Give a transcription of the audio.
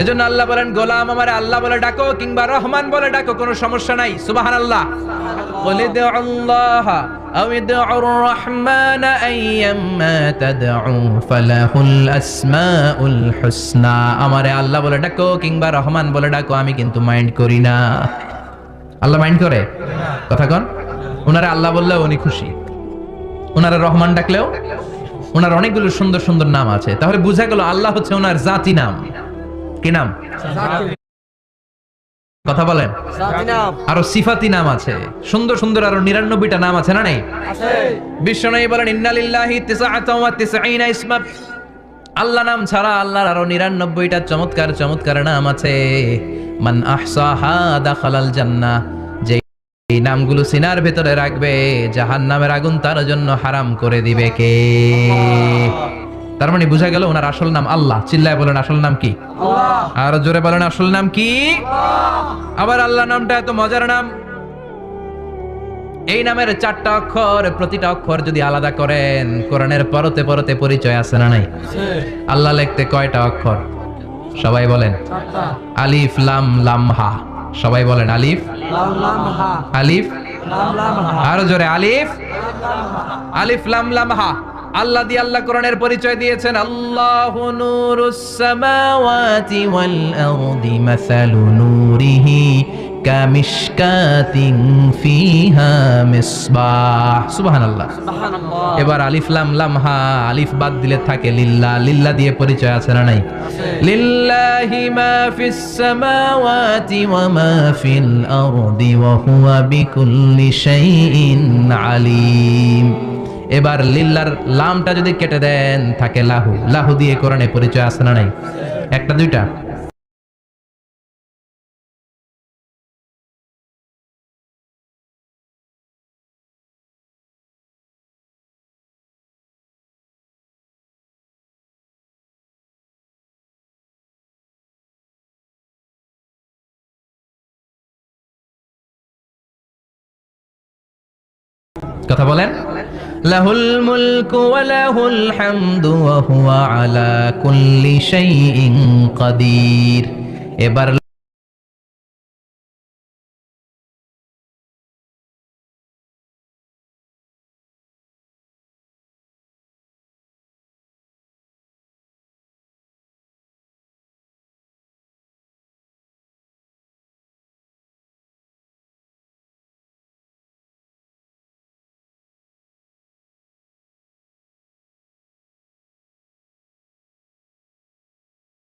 এজন্য আল্লাহ বলেন, গোলাম আমারে আল্লাহ বলে ডাকো কিংবা রহমান বলে ডাকো, কোনো সমস্যা নাই। সুবহানাল্লাহ। قل ادعوا الله أو ادعوا الرحمن أيما تدعوا فله الأسماء الحسنى। আমারে আল্লাহ বলে ডাকো কিংবা রহমান বলে ডাকো, আমি কিন্তু মাইন্ড করি না। আল্লাহ মাইন্ড করে? কথা কন। ওনারে আল্লাহ বললেও উনি খুশি, ওনারে রহমান ডাকলেও। ওনার অনেকগুলো সুন্দর সুন্দর নাম আছে, তাহলে বুঝা গেল আল্লাহ হচ্ছে ওনার জাতি নাম। কি নাম? কথা বলেন। আরো সিফাতি নাম আছে, সুন্দর সুন্দর আরো 99টা নাম আছে না নাই? বিশ্বনবী বলেন, ইন্নালিল্লাহি 99 ইসমা। আল্লাহ নাম ছাড়া আল্লাহর আরো 99টা চমৎকার চমৎকার নাম আছে। মান আহসাহা দাখালাল জান্নাহ। যে এই নামগুলো সিনার ভেতরে রাখবে, জাহান্নামের আগুন তার জন্য হারাম করে দিবে কে? তার মানে বুঝা গেল ওনার আসল নাম আল্লাহ। চিল্লায় বলেন, আসল নাম কি? আল্লাহ। আর জোরে বলেন, আসল নাম কি? আল্লাহ। আবার আল্লাহ নামটা এত মজার নাম, এই নামের 4টা অক্ষর, প্রতিটা অক্ষর যদি আলাদা করেন, কোরআনের পরতে পরতে পরিচয় আছে না নাই? আল্লাহ লিখতে কয়টা অক্ষর? সবাই বলেন। 4টা। আলিফ লাম লাম হা। সবাই বলেন, আলিফ লাম লাম হা। আলিফ লাম লাম হা। আর জোরে, আলিফ আলিফ লাম লাম হা। আল্লাহ দিয়ে আল্লাহ কোরআনের পরিচয় দিয়েছেন, আল্লাহু নূরুস সামাওয়াতি ওয়াল আরদি মাসালু নূরিহি কামিশকাতিন ফিহা মিসবাহ। সুবহানাল্লাহ। সুবহানাল্লাহ। এবার আলিফ লাম লাম হা, আলিফ বাদ দিলে থাকে লিল্লাহ। লিল্লাহ দিয়ে পরিচয় আছে না নাই? লিল্লাহি মা ফিস সামাওয়াতি ওয়া মা ফিল আরদি ওয়া হুয়া বিকুল্লি শাইইন আলিম। এবার লিল্লার লামটা যদি কেটে দেন, থাকে লাহু। লাহু দিয়ে কোরআনে পরিচয় আছে না নাই? একটা দুইটা? কথা বলেন। লাহুল মুলকু ওয়া লাহুল হামদু ওয়া হুয়া আলা কুল্লি শাইইন কাদির। এবার